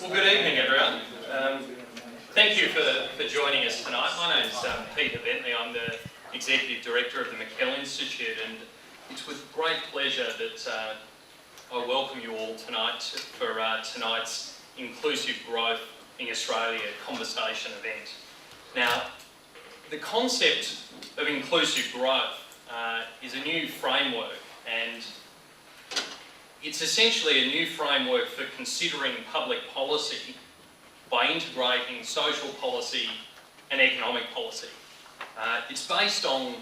Well, good evening, everyone. Thank you for joining us tonight. My name's Peter Bentley. I'm the Executive Director of the McKELL Institute, and it's with great pleasure that I welcome you all tonight for tonight's Inclusive Growth in Australia conversation event. Now, the concept of inclusive growth is a new framework, and it's essentially a new framework for considering public policy by integrating social policy and economic policy. It's based on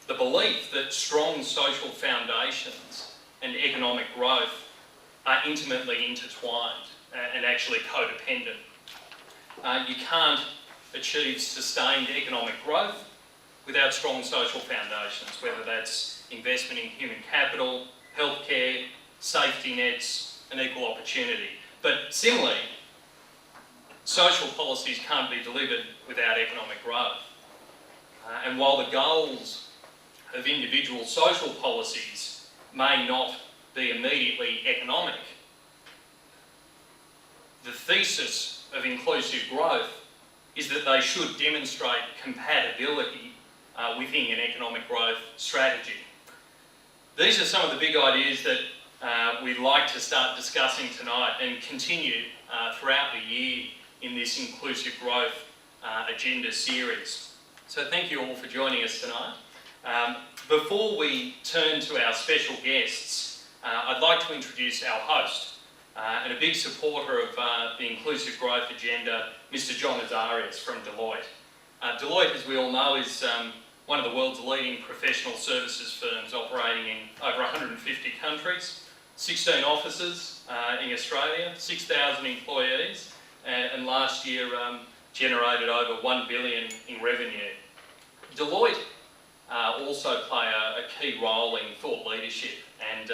the belief that strong social foundations and economic growth are intimately intertwined and actually codependent. You can't achieve sustained economic growth without strong social foundations, whether that's investment in human capital, healthcare, safety nets and equal opportunity. But similarly, social policies can't be delivered without economic growth. And while the goals of individual social policies may not be immediately economic, the thesis of inclusive growth is that they should demonstrate compatibility within an economic growth strategy. These are some of the big ideas that we'd like to start discussing tonight and continue throughout the year in this Inclusive Growth Agenda series. So thank you all for joining us tonight. Before we turn to our special guests, I'd like to introduce our host and a big supporter of the Inclusive Growth Agenda, Mr. John Azarias from Deloitte. Deloitte, as we all know, is one of the world's leading professional services firms operating in over 150 countries, 16 offices in Australia, 6,000 employees, and last year generated over $1 billion in revenue. Deloitte also play a key role in thought leadership, and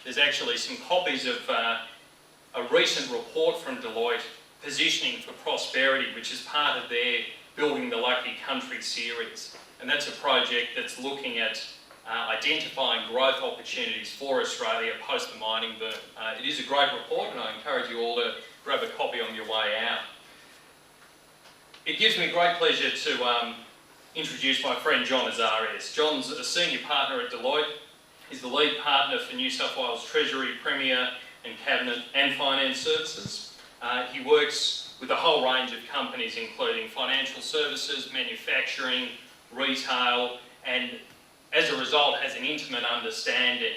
there's actually some copies of a recent report from Deloitte, Positioning for Prosperity, which is part of their Building the Lucky Country series. And that's a project that's looking at identifying growth opportunities for Australia post the mining boom. It is a great report, and I encourage you all to grab a copy on your way out. It gives me great pleasure to introduce my friend John Azarias. John's a senior partner at Deloitte. He's the lead partner for New South Wales Treasury, Premier and Cabinet and Finance Services. He works with a whole range of companies, including financial services, manufacturing, retail, and as a result has an intimate understanding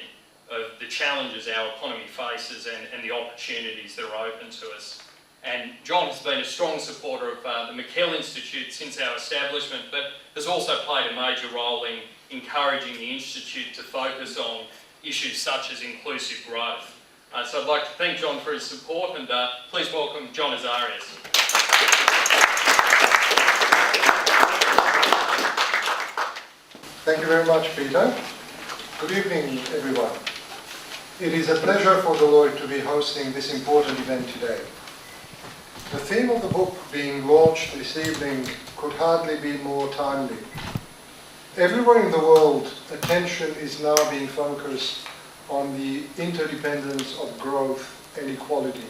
of the challenges our economy faces and the opportunities that are open to us. And John has been a strong supporter of the McKELL Institute since our establishment, but has also played a major role in encouraging the Institute to focus on issues such as inclusive growth. So I'd like to thank John for his support, and please welcome John Azarias. Thank you very much, Peter. Good evening, everyone. It is a pleasure for Deloitte to be hosting this important event today. The theme of the book being launched this evening could hardly be more timely. Everywhere in the world, attention is now being focused on the interdependence of growth and equality.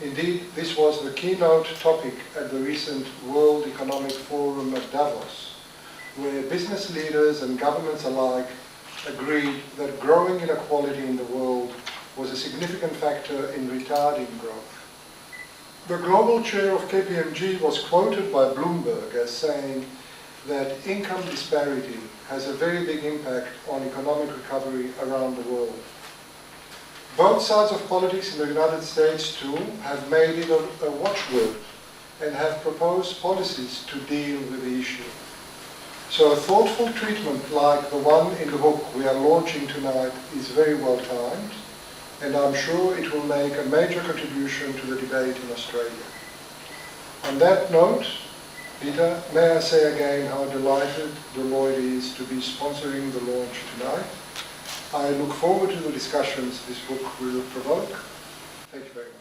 Indeed, this was the keynote topic at the recent World Economic Forum at Davos, where business leaders and governments alike agreed that growing inequality in the world was a significant factor in retarding growth. The global chair of KPMG was quoted by Bloomberg as saying that income disparity has a very big impact on economic recovery around the world. Both sides of politics in the United States too have made it a watchword and have proposed policies to deal with the issue. So a thoughtful treatment like the one in the book we are launching tonight is very well timed, and I'm sure it will make a major contribution to the debate in Australia. On that note, Peter, may I say again how delighted Deloitte is to be sponsoring the launch tonight. I look forward to the discussions this book will provoke. Thank you very much.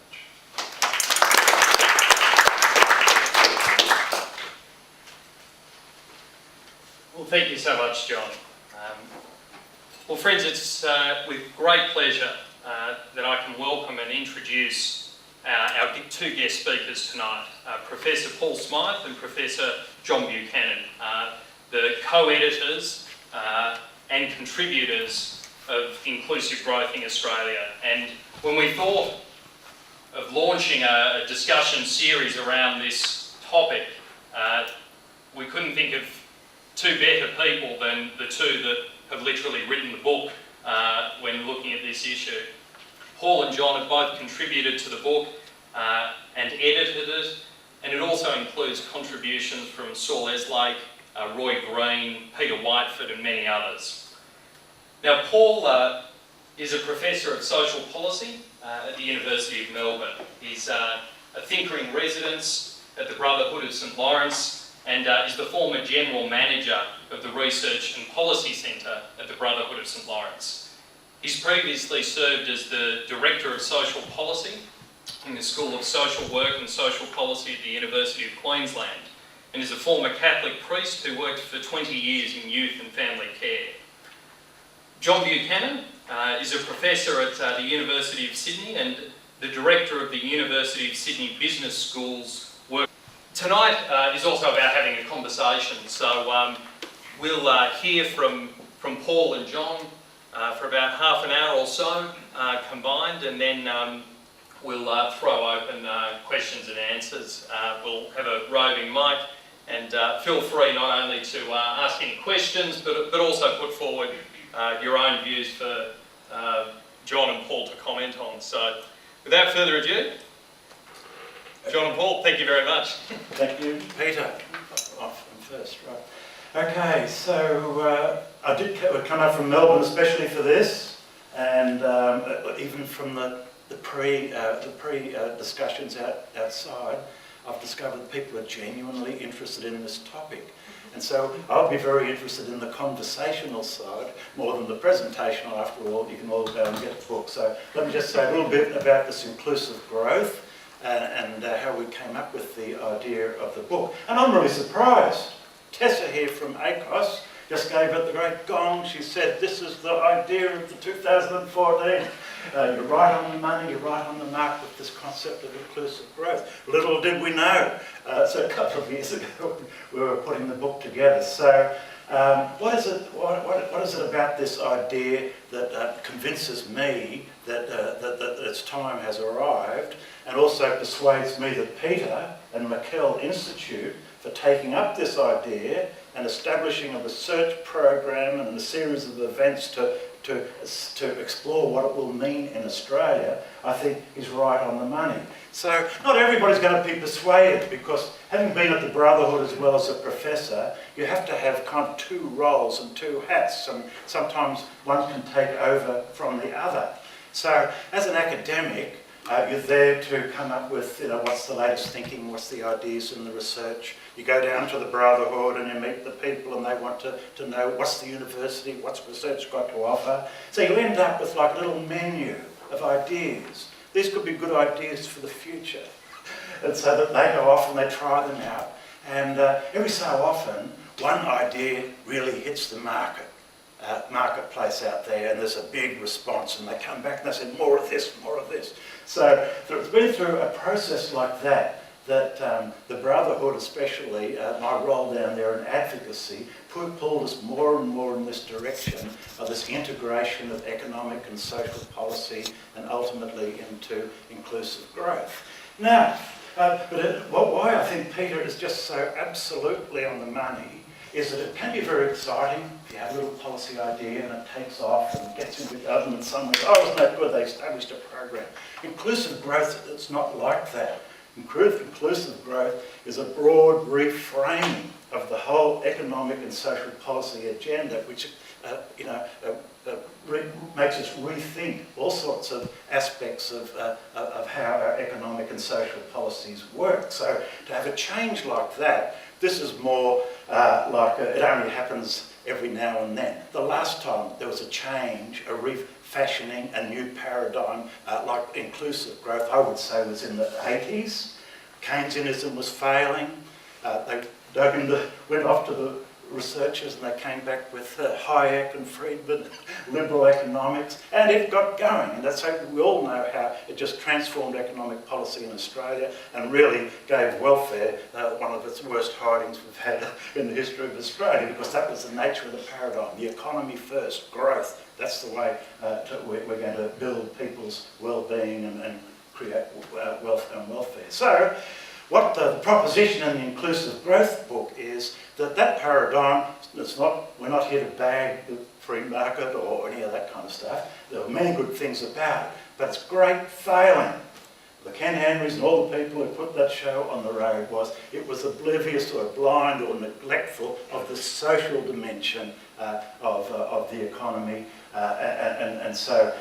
Well, thank you so much, John. Well, friends, it's with great pleasure that I can welcome and introduce our two guest speakers tonight, Professor Paul Smyth and Professor John Buchanan, the co-editors and contributors of Inclusive Growth in Australia. And when we thought of launching a discussion series around this topic, we couldn't think of two better people than the two that have literally written the book when looking at this issue. Paul and John have both contributed to the book and edited it, and it also includes contributions from Saul Eslake, Roy Green, Peter Whiteford and many others. Now Paul is a Professor of Social Policy at the University of Melbourne. He's a thinker in residence at the Brotherhood of St Lawrence and is the former General Manager of the Research and Policy Centre at the Brotherhood of St Lawrence. He's previously served as the Director of Social Policy in the School of Social Work and Social Policy at the University of Queensland and is a former Catholic priest who worked for 20 years in youth and family care. John Buchanan is a Professor at the University of Sydney and the Director of the University of Sydney Business School's work. Tonight is also about having a conversation, so we'll hear from Paul and John for about half an hour or so combined, and then we'll throw open questions and answers. We'll have a roving mic, and feel free not only to ask any questions, but also put forward your own views for John and Paul to comment on. So, without further ado, John and Paul, thank you very much. Thank you, Peter. I'm first, right. Okay, so I did come up from Melbourne especially for this, and even from the pre discussions outside, I've discovered that people are genuinely interested in this topic. And so I'll be very interested in the conversational side more than the presentational. After all, you can all go and get the book. So let me just say a little bit about this inclusive growth and how we came up with the idea of the book. And I'm really surprised. Tessa here from ACOS just gave it the great gong. She said, this is the idea of the 2014. You're right on the money, you're right on the mark with this concept of inclusive growth. Little did we know. So a couple of years ago, we were putting the book together. So what is it about this idea that convinces me that its time has arrived, and also persuades me that Peter and McKELL Institute for taking up this idea and establishing a research program and a series of events to explore what it will mean in Australia, I think is right on the money. So not everybody's going to be persuaded, because having been at the Brotherhood as well as a professor, you have to have kind of two roles and two hats, and sometimes one can take over from the other. So as an academic, you're there to come up with, what's the latest thinking, what's the ideas in the research. You go down to the Brotherhood and you meet the people, and they want to know what's the university, what's research got to offer. So you end up with like a little menu of ideas. These could be good ideas for the future. And so that they go off and they try them out. And every so often, one idea really hits the marketplace out there, and there's a big response, and they come back and they say, more of this, more of this. So it's been through a process like that the Brotherhood, especially, my role down there in advocacy, pulled us more and more in this direction of this integration of economic and social policy and ultimately into inclusive growth. Now, why I think Peter is just so absolutely on the money is that it can be very exciting if you have a little policy idea and it takes off and gets into government somewhere. Oh, isn't that good? They established a program. Inclusive growth, it's not like that. Inclusive growth is a broad reframing of the whole economic and social policy agenda, which makes us rethink all sorts of aspects of how our economic and social policies work. So to have a change like that, this is more it only happens every now and then. The last time there was a change, a refashioning, a new paradigm, like inclusive growth, I would say was in the 80s. Keynesianism was failing. They went off to the researchers, and they came back with Hayek and Friedman, liberal economics, and it got going. And that's how we all know how it just transformed economic policy in Australia and really gave welfare one of its worst hidings we've had in the history of Australia, because that was the nature of the paradigm. The economy first, growth. That's the way we're going to build people's well-being and create wealth and welfare. So, what the proposition in the Inclusive Growth book is that paradigm, we're not here to bag the free market or any of that kind of stuff. There are many good things about it, but it's great failing. The Ken Henrys and all the people who put that show on the road it was oblivious or blind or neglectful of the social dimension of the economy, and so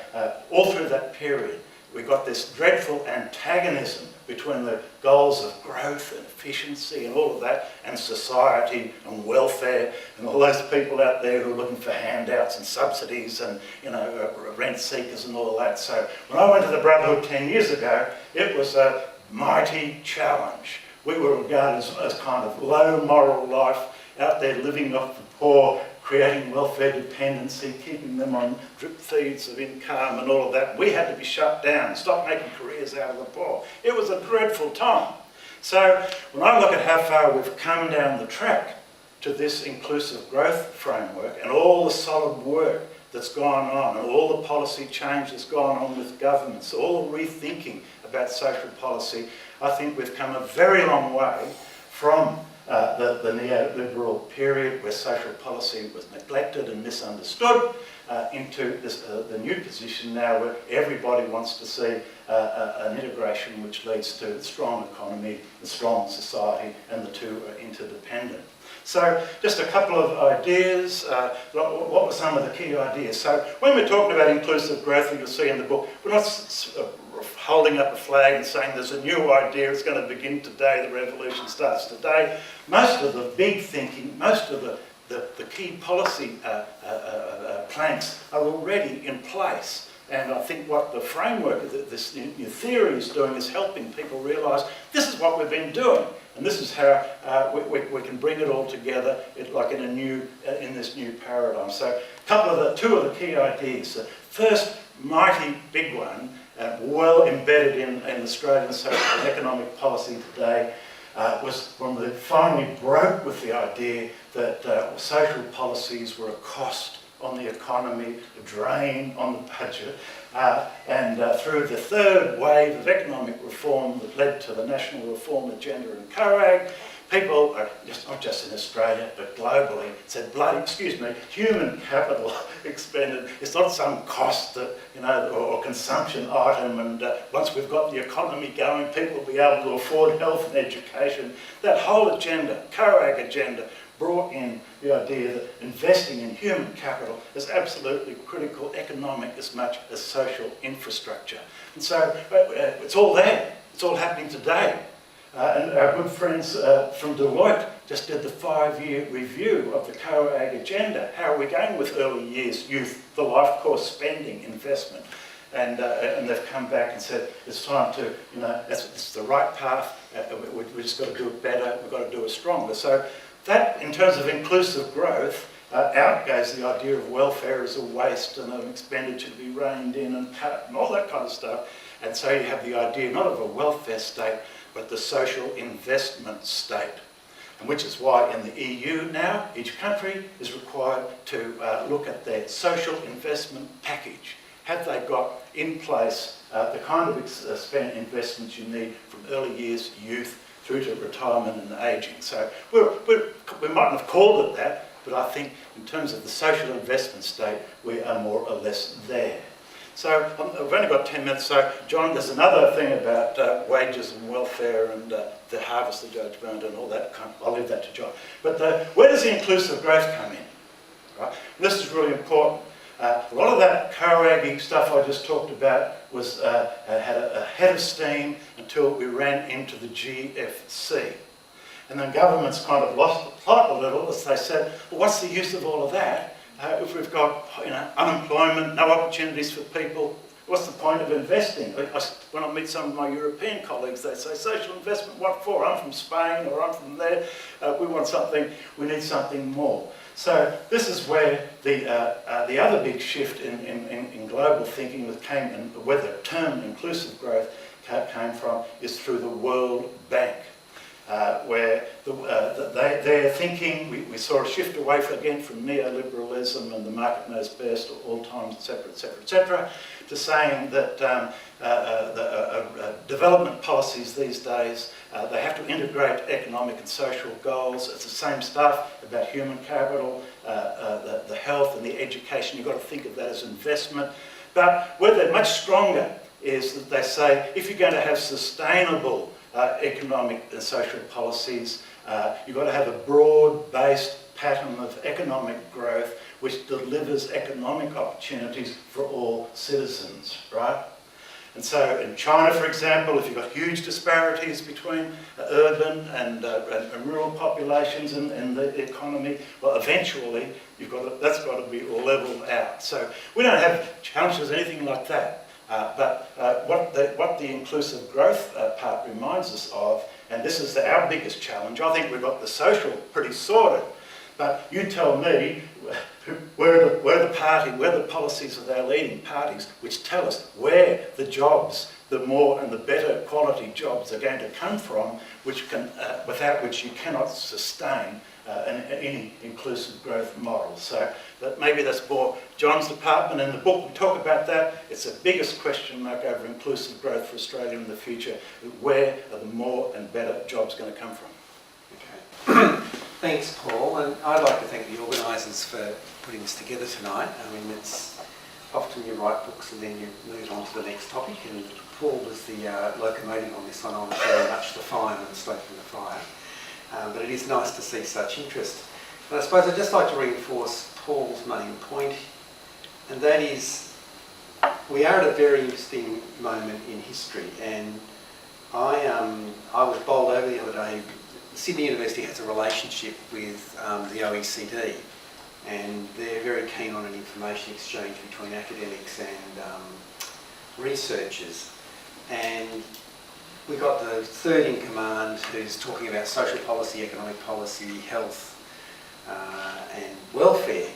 all through that period we got this dreadful antagonism between the goals of growth and efficiency and all of that, and society and welfare, and all those people out there who are looking for handouts and subsidies and, you know, rent seekers and all that. So when I went to the Brotherhood 10 years ago, it was a mighty challenge. We were regarded as kind of low moral life, out there living off the poor, creating welfare dependency, keeping them on drip feeds of income and all of that. We had to be shut down, stop making careers out of the poor. It was a dreadful time. So when I look at how far we've come down the track to this inclusive growth framework and all the solid work that's gone on and all the policy change that's gone on with governments, all the rethinking about social policy, I think we've come a very long way from the neoliberal period where social policy was neglected and misunderstood into the new position now where everybody wants to see an integration which leads to a strong economy, a strong society, and the two are interdependent. So just a couple of ideas. What were some of the key ideas? So when we're talking about inclusive growth, you'll see in the book, we're not holding up a flag and saying there's a new idea, it's going to begin today, the revolution starts today. Most of the big thinking, most of the key policy planks are already in place. And I think what the framework of this new theory is doing is helping people realise this is what we've been doing, and this is how we can bring it all together like in this new paradigm. So two of the key ideas. The first mighty big one, well embedded in Australian social and economic policy today, was when we finally broke with the idea that social policies were a cost on the economy, a drain on the budget, and through the third wave of economic reform that led to the National Reform Agenda and COAG, people, not just in Australia, but globally, said, human capital expended, it's not some cost that, or consumption item, and once we've got the economy going, people will be able to afford health and education. That whole agenda, COAG agenda, brought in the idea that investing in human capital is absolutely critical, economic as much as social infrastructure. And so it's all there, it's all happening today. And our good friends from Deloitte just did the 5-year review of the COAG agenda. How are we going with early years youth, the life course spending, investment? And they've come back and said, it's time to, it's the right path, we just got to do it better, we've got to do it stronger. So that, in terms of inclusive growth, outgoes the idea of welfare as a waste and an expenditure to be reined in and cut and all that kind of stuff. And so you have the idea not of a welfare state, but the social investment state. And which is why in the EU now, each country is required to look at their social investment package. Have they got in place the kind of investments you need from early years, youth, through to retirement and ageing? So we mightn't have called it that, but I think in terms of the social investment state, we are more or less there. So I've only got 10 minutes, so John, there's another thing about wages and welfare and the harvest of Judge Burned and all that. I'll leave that to John. But where does the inclusive growth come in? Right? This is really important. A lot of that COAG stuff I just talked about was had a head of steam until we ran into the GFC. And then governments kind of lost the plot a little as they said, well, what's the use of all of that if we've got unemployment, no opportunities for people, What's the point of investing? When I meet some of my European colleagues, they say, social investment, what for? I'm from Spain or I'm from there. We need something more. So this is where the other big shift in global thinking came, and where the term inclusive growth came from, is through the World Bank. Where they're thinking, we saw a shift away again from neoliberalism and the market knows best at all times, etc., to saying that development policies these days, they have to integrate economic and social goals. It's the same stuff about human capital, the health and the education. You've got to think of that as investment. But where they're much stronger is that they say, if you're going to have sustainable economic and social policies, you've got to have a broad-based pattern of economic growth which delivers economic opportunities for all citizens, right? And so in China, for example, if you've got huge disparities between urban and rural populations in the economy, well, eventually that's got to be leveled out. So we don't have challenges, anything like that. But what the inclusive growth part reminds us of, and this is our biggest challenge, I think we've got the social pretty sorted, but you tell me where the policies of our leading parties which tell us where the jobs, the more and the better quality jobs are going to come from, which can, without which you cannot sustain any inclusive growth model. So maybe that's more John's department. In the book we talk about that. It's the biggest question mark over inclusive growth for Australia in the future. Where are the more and better jobs going to come from? Okay. Thanks, Paul. And I'd like to thank the organisers for putting this together tonight. I mean, it's often you write books and then you move on to the next topic, and Paul was the locomotive on this one. I was very much the fire and stoking the fire. But it is nice to see such interest. And I suppose I'd just like to reinforce Paul's main point, and that is we are at a very interesting moment in history. And I was bowled over the other day. Sydney University has a relationship with the OECD, and they're very keen on an information exchange between academics and researchers. And we've got the third in command who's talking about social policy, economic policy, health and welfare.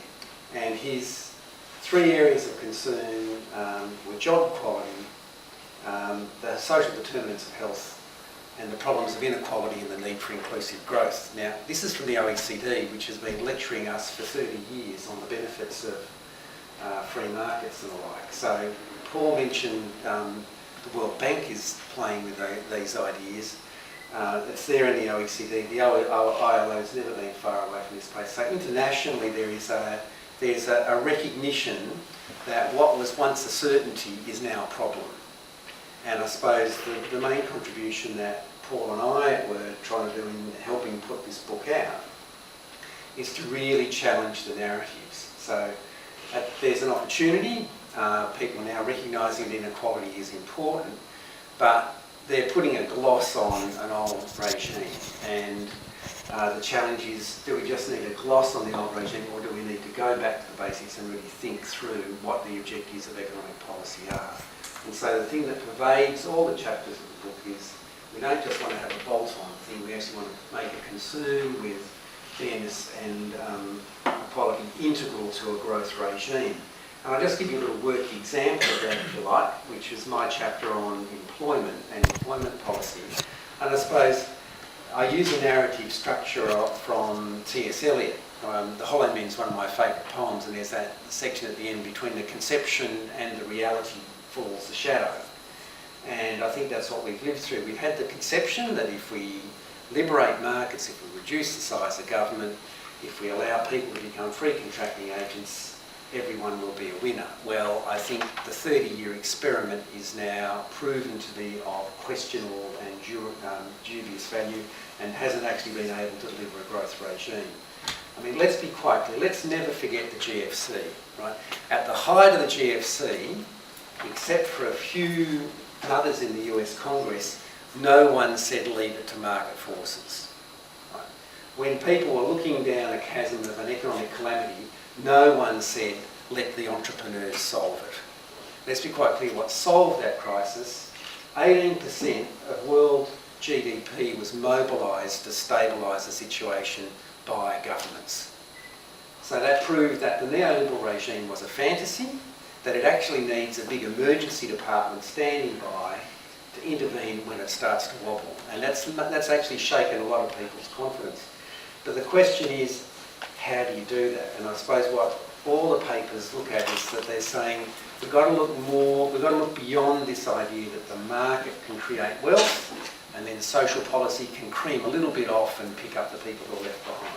And his three areas of concern were job quality, the social determinants of health, and the problems of inequality and the need for inclusive growth. Now, this is from the OECD, which has been lecturing us for 30 years on the benefits of free markets and the like. So Paul mentioned the World Bank is playing with these ideas. It's there in the OECD. The ILO has never been far away from this place. So internationally, there's a recognition that what was once a certainty is now a problem. And I suppose the main contribution that Paul and I were trying to do in helping put this book out is to really challenge the narratives. So there's an opportunity. People are now recognising that inequality is important, but they're putting a gloss on an old regime. And the challenge is, do we just need a gloss on the old regime, or do we need to go back to the basics and really think through what the objectives of economic policy are? And so the thing that pervades all the chapters of the book is we don't just want to have a bolt-on thing, we actually want to make a concern with fairness and equality integral to a growth regime. And I'll just give you a little work example of that, if you like, which is my chapter on employment and employment policy. And I suppose I use a narrative structure from T.S. Eliot. The Hollow Men is one of my favourite poems, and there's that section at the end, between the conception and the reality falls the shadow. And I think that's what we've lived through. We've had the conception that if we liberate markets, if we reduce the size of government, if we allow people to become free contracting agents, everyone will be a winner. Well, I think the 30-year experiment is now proven to be of questionable and dubious value and hasn't actually been able to deliver a growth regime. I mean, let's be quite clear. Let's never forget the GFC, right? At the height of the GFC, except for a few others in the US Congress, no one said leave it to market forces. Right? When people were looking down a chasm of an economic calamity, no one said let the entrepreneurs solve it. let's be quite clear what solved that crisis. 18% of world GDP was mobilised to stabilise the situation by governments. So that proved that the neoliberal regime was a fantasy, that it actually needs a big emergency department standing by to intervene when it starts to wobble. And that's actually shaken a lot of people's confidence. But the question is, how do you do that? And I suppose what all the papers look at is that they're saying we've got to look more, we've got to look beyond this idea that the market can create wealth and then social policy can cream a little bit off and pick up the people who are left behind.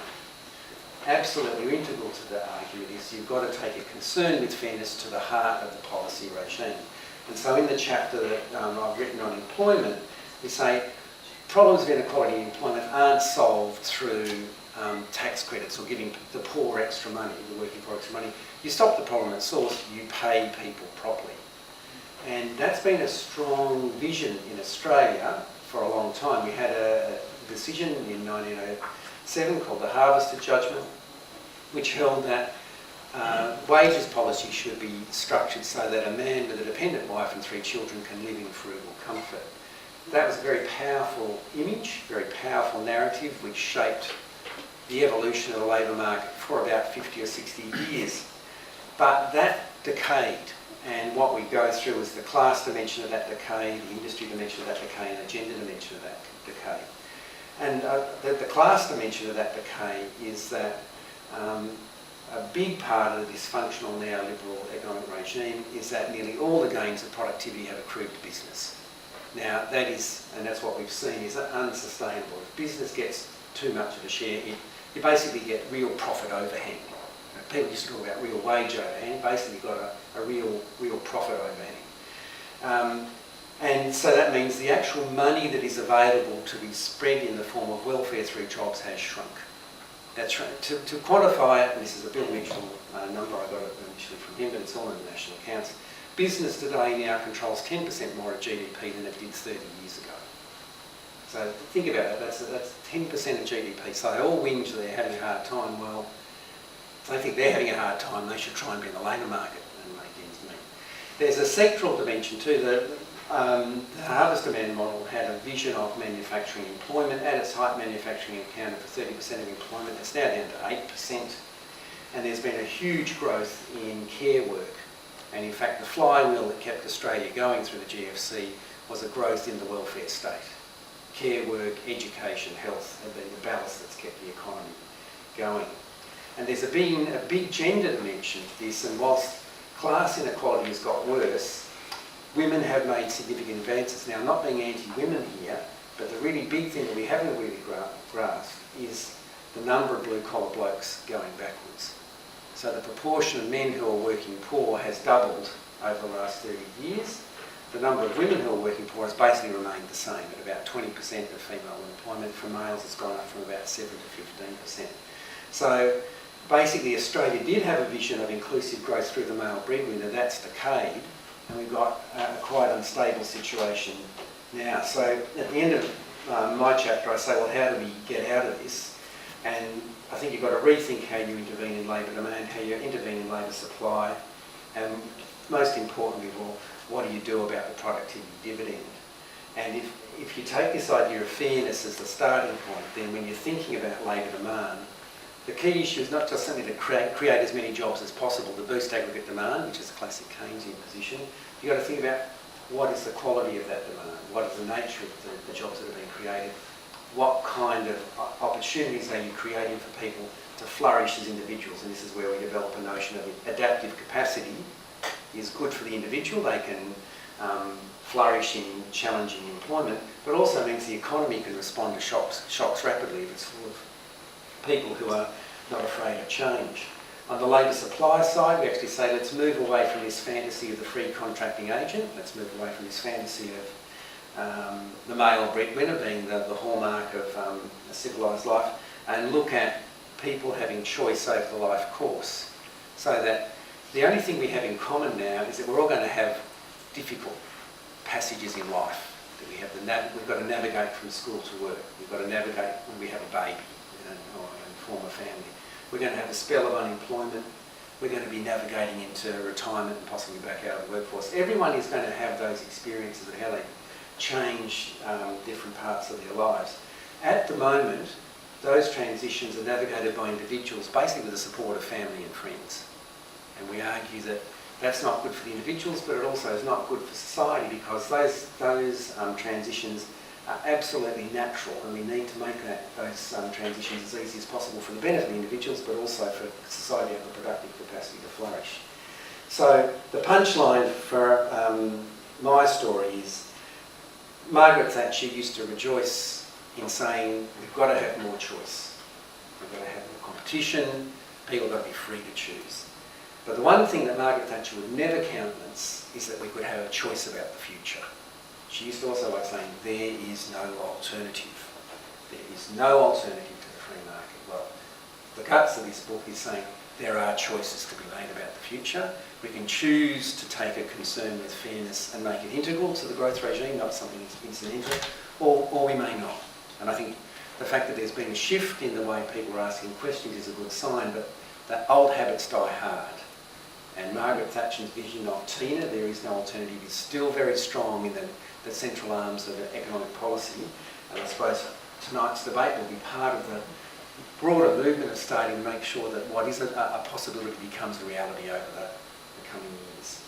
Absolutely integral to the argument is you've got to take a concern with fairness to the heart of the policy regime. And so in the chapter that I've written on employment, we say problems of inequality in employment aren't solved through tax credits or giving the poor extra money, the working poor extra money. You stop the problem at source, you pay people properly. And that's been a strong vision in Australia for a long time. We had a decision in 1907 called the Harvester Judgment, which held that wages policy should be structured so that a man with a dependent wife and 3 children can live in frugal comfort. That was a very powerful image, very powerful narrative, which shaped the evolution of the labour market for about 50 or 60 years. But that decayed, and what we go through is the class dimension of that decay, the industry dimension of that decay, and the gender dimension of that decay. And the class dimension of that decay is that a big part of the dysfunctional neoliberal economic regime is that nearly all the gains of productivity have accrued to business. Now that is, and that's what we've seen, is unsustainable. If business gets too much of a share, you basically get real profit overhang. People used to talk about real wage overhang, basically you've got a real profit overhang. And so that means the actual money that is available to be spread in the form of welfare through jobs has shrunk. That's right. To quantify it, and this is a Bill Mitchell number, I got it initially from him, but it's all in the national accounts. Business today now controls 10% more of GDP than it did 30 years ago. So think about it, that's 10% of GDP. So they all whinge that they're having a hard time. Well, if they think they're having a hard time, they should try and be in the labour market and make ends meet. There's a sectoral dimension too. The Harvester Man model had a vision of manufacturing employment. At its height, manufacturing accounted for 30% of employment. It's now down to 8%. And there's been a huge growth in care work. And in fact, the flywheel that kept Australia going through the GFC was a growth in the welfare state. Care work, education, health have been the ballast that's kept the economy going. And there's been a big gender dimension to this, and whilst class inequality has got worse, women have made significant advances. Now, I'm not being anti-women here, but the really big thing that we haven't really grasped is the number of blue-collar blokes going backwards. So the proportion of men who are working poor has doubled over the last 30 years. The number of women who are working poor has basically remained the same, at about 20% of female employment. For males, it's gone up from about 7 to 15%. So basically, Australia did have a vision of inclusive growth through the male breadwinner. That's decayed, and we've got a quite unstable situation now. So at the end of my chapter, I say, well, how do we get out of this? And I think you've got to rethink how you intervene in labour demand, how you intervene in labour supply, and most importantly of all, what do you do about the productivity dividend? And if you take this idea of fairness as the starting point, then when you're thinking about labour demand, the key issue is not just simply to create as many jobs as possible to boost aggregate demand, which is a classic Keynesian position. You've got to think about what is the quality of that demand, what is the nature of the jobs that are being created, what kind of opportunities are you creating for people to flourish as individuals, and this is where we develop a notion of adaptive capacity is good for the individual. They can flourish in challenging employment, but also means the economy can respond to shocks rapidly if it's full of people who are not afraid of change. On the labour supply side, we actually say let's move away from this fantasy of the free contracting agent, let's move away from this fantasy of the male breadwinner being the hallmark of a civilised life, and look at people having choice over the life course. So that the only thing we have in common now is that we're all going to have difficult passages in life. That we've got to navigate from school to work. We've got to navigate when we have a baby, or form a family. We're going to have a spell of unemployment. we're going to be navigating into retirement and possibly back out of the workforce. Everyone is going to have those experiences of how they change different parts of their lives. At the moment, those transitions are navigated by individuals, basically with the support of family and friends. And we argue that that's not good for the individuals, but it also is not good for society, because those transitions are absolutely natural, and we need to make those transitions as easy as possible for the benefit of the individuals, but also for society to have the productive capacity to flourish. So the punchline for my story is Margaret Thatcher used to rejoice in saying we've got to have more choice, we've got to have more competition, people have got to be free to choose. But the one thing that Margaret Thatcher would never countenance is that we could have a choice about the future. She used to also like saying, there is no alternative. There is no alternative to the free market. Well, the guts of this book is saying there are choices to be made about the future. We can choose to take a concern with fairness and make it integral to the growth regime, not something that's incidental, or we may not. And I think the fact that there's been a shift in the way people are asking questions is a good sign, but the old habits die hard. And Margaret Thatcher's vision of Tina, there is no alternative, is still very strong in the central arms of economic policy. And I suppose tonight's debate will be part of the broader movement of starting to make sure that what isn't a possibility becomes a reality over the coming years.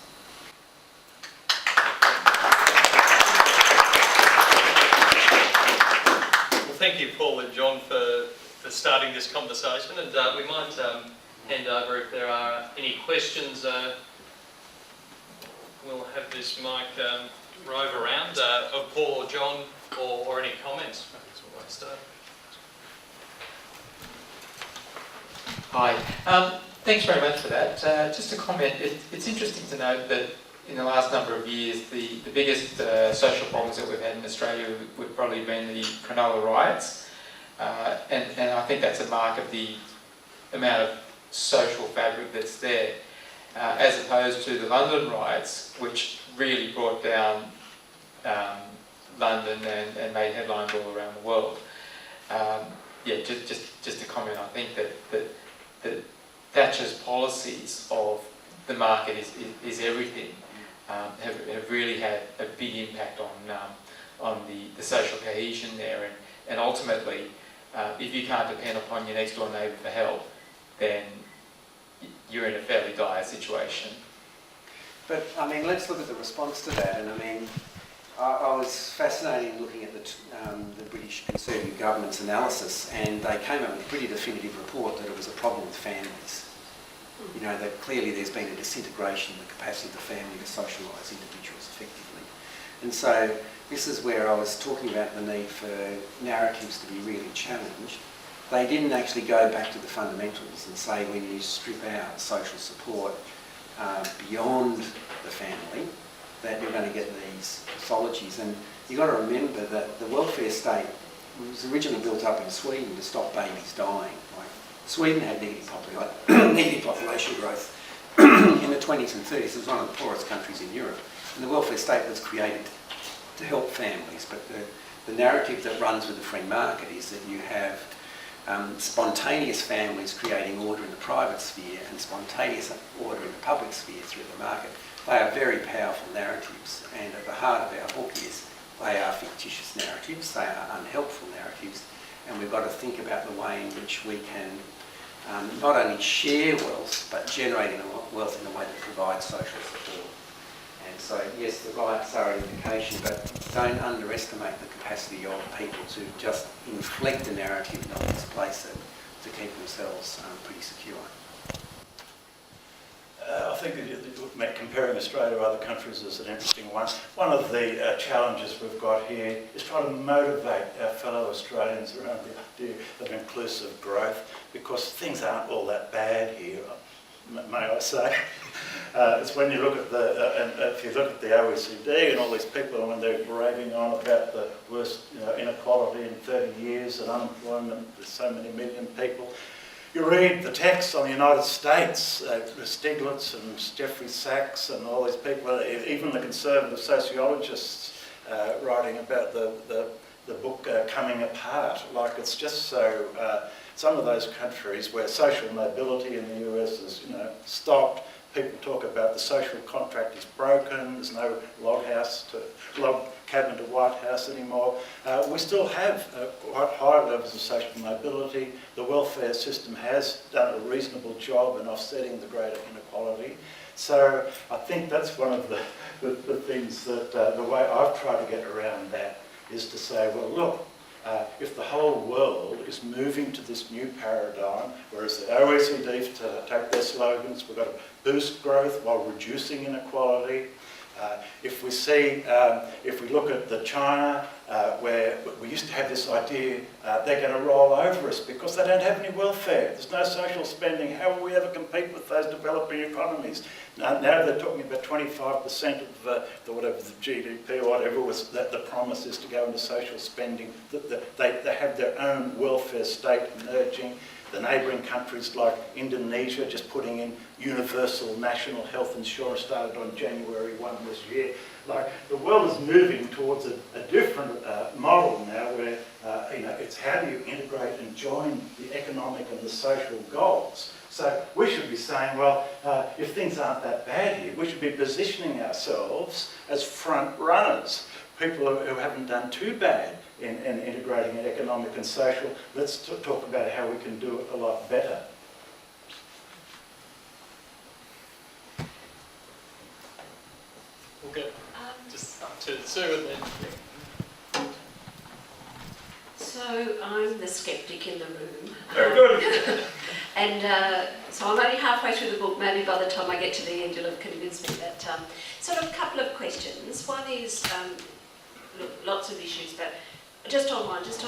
Well, thank you, Paul and John, for starting this conversation, and we might hand over if there are any questions. We'll have this mic rove around of Paul or John, or any comments. That's what I start. Hi. Thanks very much for that. Just a comment. It's interesting to note that in the last number of years, the biggest social problems that we've had in Australia would probably have been the Cronulla riots. And I think that's a mark of the amount of social fabric that's there, as opposed to the London riots, which really brought down London and made headlines all around the world. Just a comment. I think that Thatcher's policies of the market is everything have really had a big impact on the social cohesion there, and ultimately, if you can't depend upon your next door neighbour for help, then you're in a fairly dire situation. But I mean, let's look at the response to that. And I mean, I was fascinated in looking at the British Conservative government's analysis, and they came up with a pretty definitive report that it was a problem with families. You know, that clearly there's been a disintegration in the capacity of the family to socialise individuals effectively. And so this is where I was talking about the need for narratives to be really challenged. They didn't actually go back to the fundamentals and say when you strip out social support beyond the family, that you're going to get these pathologies. And you've got to remember that the welfare state was originally built up in Sweden to stop babies dying. Like, Sweden had negative population growth in the 20s and 30s. It was one of the poorest countries in Europe. And the welfare state was created to help families. But the narrative that runs with the free market is that you have spontaneous families creating order in the private sphere and spontaneous order in the public sphere through the market. They are very powerful narratives, and at the heart of our book is they are fictitious narratives, they are unhelpful narratives, and we've got to think about the way in which we can not only share wealth, but generate wealth in a way that provides social support. And so, yes, the riots are an indication, but don't underestimate the capacity of people to just inflect a narrative, not displace it, to keep themselves pretty secure. I think comparing Australia to other countries is an interesting one. One of the challenges we've got here is trying to motivate our fellow Australians around the idea of inclusive growth, because things aren't all that bad here, may I say. It's when you look at if you look at the OECD and all these people, when they're raving on about the worst inequality in 30 years and unemployment, there's so many million people. You read the text on the United States, Stiglitz and Jeffrey Sachs and all these people, even the conservative sociologists writing about the book Coming Apart. Like, it's just so some of those countries where social mobility in the US is, stopped. People talk about the social contract is broken. There's no log cabin to White House anymore. We still have quite high levels of social mobility. The welfare system has done a reasonable job in offsetting the greater inequality. So I think that's one of the things that the way I've tried to get around that is to say, well, look, if the whole world is moving to this new paradigm, whereas the OECD take their slogans, we've got to boost growth while reducing inequality. If we look at the China, where we used to have this idea they're going to roll over us because they don't have any welfare. There's no social spending. How will we ever compete with those developing economies? Now they're talking about 25% of the GDP or whatever was that the promise is to go into social spending. They have their own welfare state emerging. The neighbouring countries like Indonesia just putting in universal national health insurance started on January 1 this year. Like the world is moving towards a different model now where it's how do you integrate and join the economic and the social goals. So we should be saying, well, if things aren't that bad here, we should be positioning ourselves as front runners, people who haven't done too bad in integrating economic and social. Let's talk about how we can do it a lot better. We'll get just up to Sue and then... So I'm the skeptic in the room. Very good. And so I'm only halfway through the book. Maybe by the time I get to the end you'll have convinced me that... sort of a couple of questions. One is, look, lots of issues, but just on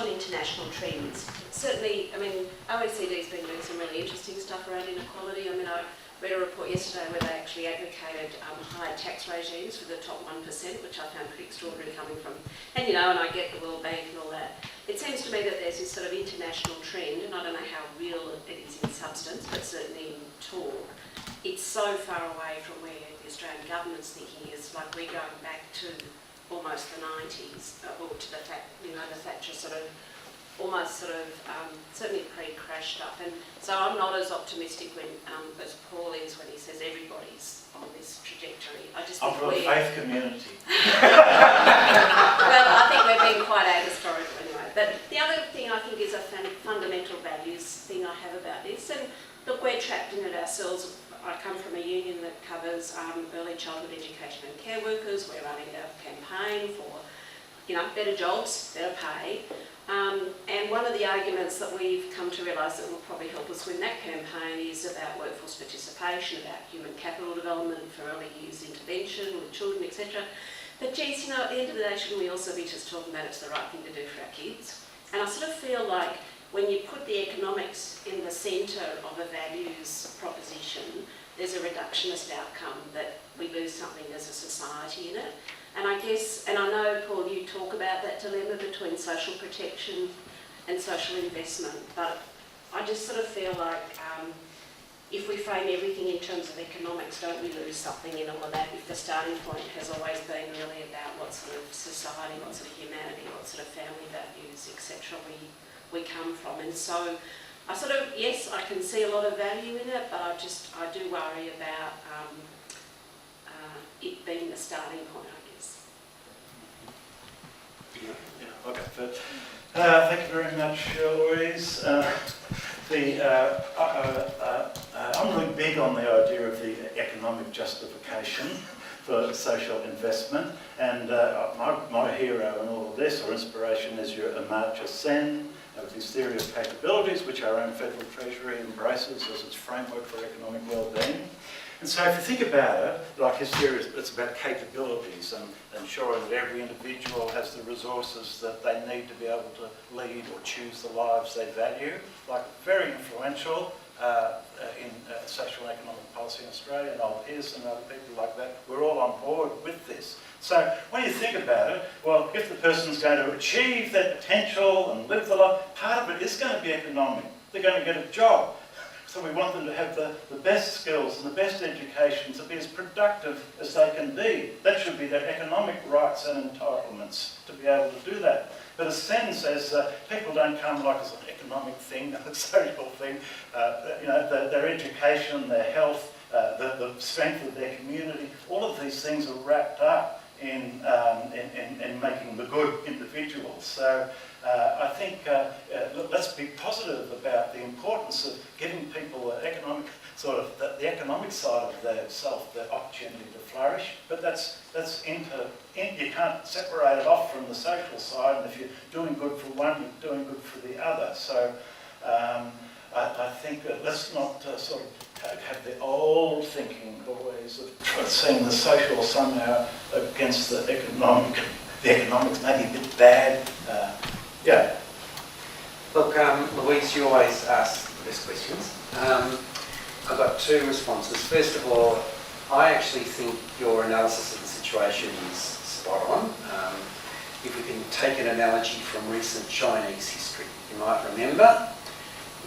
international trends. Certainly, I mean, OECD's been doing some really interesting stuff around inequality. I mean, I read a report yesterday where they actually advocated higher tax regimes for the top 1%, which I found pretty extraordinary coming from, and and I get the World Bank and all that. It seems to me that there's this sort of international trend, and I don't know how real it is in substance, but certainly in talk. It's so far away from where the Australian government's thinking is. Like we're going back to almost the 90s, or to the Thatcher certainly pre-crash stuff. And so I'm not as optimistic as Paul is when he says everybody's on this trajectory. I just think I'm from a faith community. Well, I think we're being quite ahistorical anyway. But the other thing I think is a fundamental values thing I have about this. And look, we're trapped in it ourselves. I come from a union that covers early childhood education and care workers. We're running a campaign for, better jobs, better pay. And one of the arguments that we've come to realise that will probably help us win that campaign is about workforce participation, about human capital development for early years intervention with children, etc. But geez, at the end of the day, shouldn't we also be just talking about it's the right thing to do for our kids? And I sort of feel like when you put the economics in the centre of a values proposition, there's a reductionist outcome that we lose something as a society in it. And I guess, and I know, Paul, you talk about that dilemma between social protection and social investment, but I just sort of feel like if we frame everything in terms of economics, don't we lose something in all of that if the starting point has always been really about what sort of society, what sort of humanity, what sort of family values, etc. we come from. And so I sort of, yes, I can see a lot of value in it, but I do worry about it being the starting point, I guess. Yeah, okay. Thank you very much, Louise. I'm really big on the idea of the economic justification for social investment, and my hero in all of this, or inspiration, is your Amartya Sen, with his theory of capabilities, which our own Federal Treasury embraces as its framework for economic well-being. And so if you think about it, like his theory, it's about capabilities and ensuring that every individual has the resources that they need to be able to lead or choose the lives they value. Like very influential in social and economic policy in Australia, and Noel Pearson and other people like that. We're all on board with this. So when you think about it, well, if the person's going to achieve their potential and live the life, part of it is going to be economic. They're going to get a job. So we want them to have the best skills and the best education to be as productive as they can be. That should be their economic rights and entitlements to be able to do that. But as Sen says, people don't come like as an economic thing, a social thing. Their education, their health, the strength of their community, all of these things are wrapped up in making the good individuals. So I think let's be positive about the importance of giving people the economic the economic side of their self, the opportunity to flourish. But you can't separate it off from the social side. And if you're doing good for one, you're doing good for the other. So I think let's not have the old thinking always of seeing the social somehow against the economic. The economics may be a bit bad. Yeah. Look, Louise, you always ask the best questions. I've got two responses. First of all, I actually think your analysis of the situation is spot on. If we can take an analogy from recent Chinese history, you might remember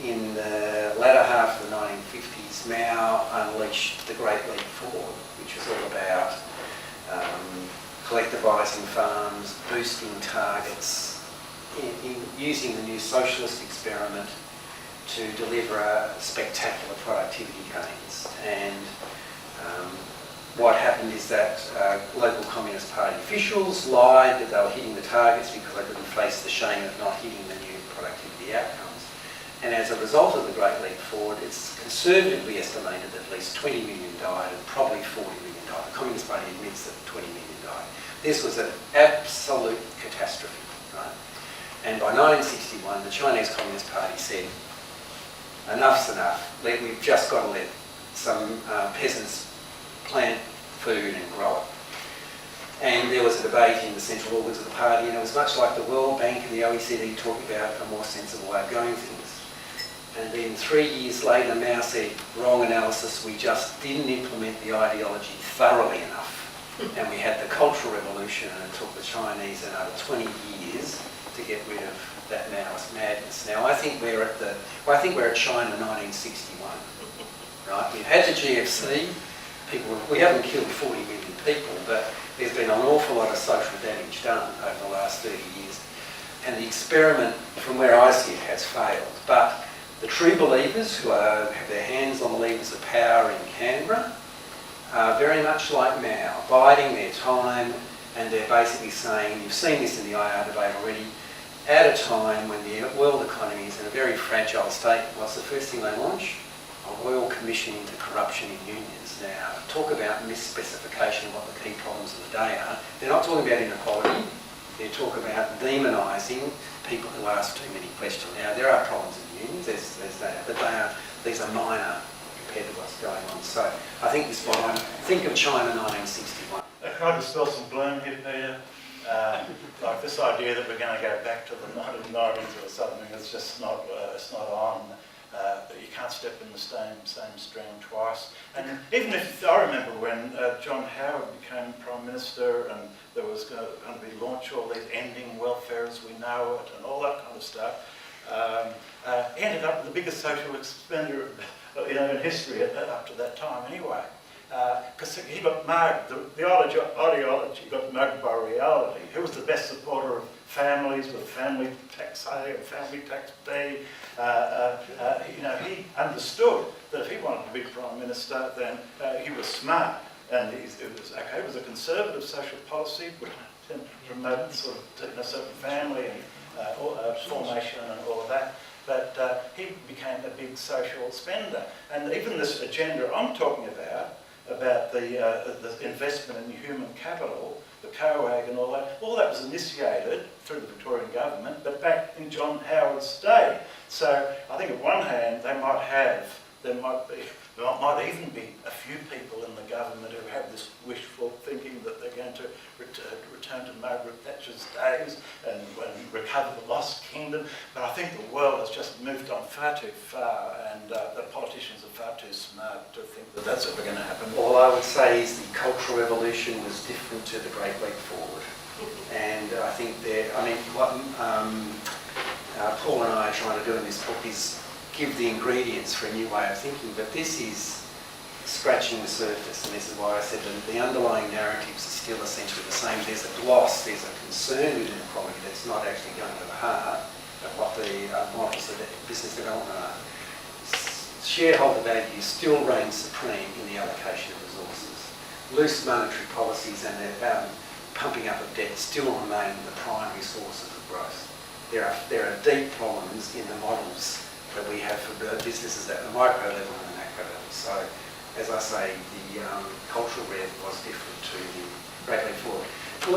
in the latter half of the 1950s, Mao unleashed the Great Leap Forward, which was all about collectivising farms, boosting targets, in using the new socialist experiment to deliver spectacular productivity gains. And what happened is that local Communist Party officials lied that they were hitting the targets because they couldn't face the shame of not hitting the new productivity outcomes. And as a result of the Great Leap Forward, it's conservatively estimated that at least 20 million died and probably 40 million died. The Communist Party admits that 20 million died. This was an absolute catastrophe, right? And by 1961, the Chinese Communist Party said, enough's enough. We've just got to let some peasants plant food and grow it. And there was a debate in the central organs of the party, and it was much like the World Bank and the OECD talking about a more sensible way of going things. And then 3 years later, Mao said, wrong analysis, we just didn't implement the ideology thoroughly enough. And we had the Cultural Revolution, and it took the Chinese another 20 years to get rid of that Maoist madness. Now, I think we're at China 1961, right? We've had the GFC. We haven't killed 40 million people, but there's been an awful lot of social damage done over the last 30 years. And the experiment, from where I sit, has failed. But the true believers who have their hands on the levers of power in Canberra are very much like Mao, biding their time, and they're basically saying, you've seen this in the IR debate already, at a time when the world economy is in a very fragile state, what's the first thing they launch? A Royal Commission into Corruption in Unions. Now, talk about misspecification of what the key problems of the day are. They're not talking about inequality, they're talking about demonising people who ask too many questions. Now, there are problems in unions, there's that, but these are minor compared to what's going on. So I think this one, think of China 1961. I tried to spell some gloom here, Peter. Like this idea that we're going to go back to the 1990s or something, it's just not, it's not on. You can't step in the same stream twice. And even if, I remember when John Howard became Prime Minister and there was going to be launched all these ending welfare as we know it and all that kind of stuff, he ended up with the biggest social expenditure in history up to that time anyway. Because he got mugged, the ideology got mugged by reality. He was the best supporter of families with family tax A and family tax B. He understood that if he wanted to be Prime Minister, then he was smart. And it was a conservative social policy, which promoted sort of a certain family and formation and all of that. But he became a big social spender. And even this agenda I'm talking about the investment in human capital, the COAG and all that was initiated through the Victorian government, but back in John Howard's day. So I think on one hand, there might even be a few people in the government who have this wishful thinking that they're going to return to Margaret Thatcher's days and recover the lost kingdom. But I think the world has just moved on far too far, and the politicians are far too smart to think that that's ever going to happen. All I would say is the Cultural Revolution was different to the Great Leap Forward. And I think what Paul and I are trying to do in this book is give the ingredients for a new way of thinking, but this is scratching the surface, and this is why I said that the underlying narratives are still essentially the same. There's a gloss, there's a concern with inequality that's not actually going to the heart of what the models of business development are. Shareholder value still reigns supreme in the allocation of resources. Loose monetary policies and their pumping up of debt still remain the primary sources of growth. There are deep problems in the models that we have for businesses at the micro level and the macro level. So, as I say, the cultural rev was different to the Great Leap Forward.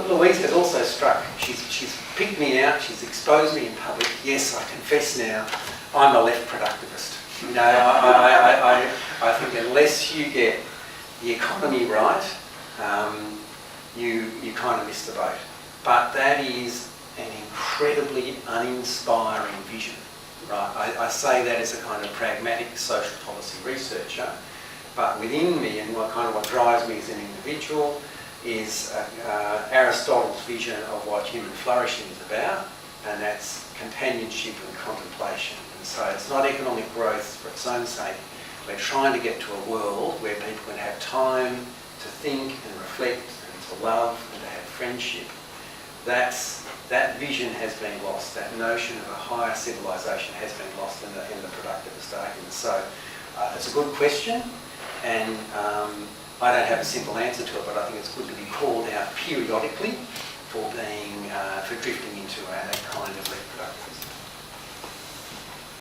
Louise has also struck, she's picked me out, she's exposed me in public. Yes, I confess now, I'm a left productivist. You know, I think unless you get the economy right, you kind of miss the boat. But that is an incredibly uninspiring vision, right? I say that as a kind of pragmatic social policy researcher, but within me, and what drives me as an individual, is Aristotle's vision of what human flourishing is about, and that's companionship and contemplation. And so it's not economic growth for its own sake. We're trying to get to a world where people can have time to think and reflect and to love and to have friendship. That vision has been lost. That notion of a higher civilization has been lost in the productivist argument. So it's a good question, and I don't have a simple answer to it, but I think it's good to be called out periodically for being for drifting into that kind of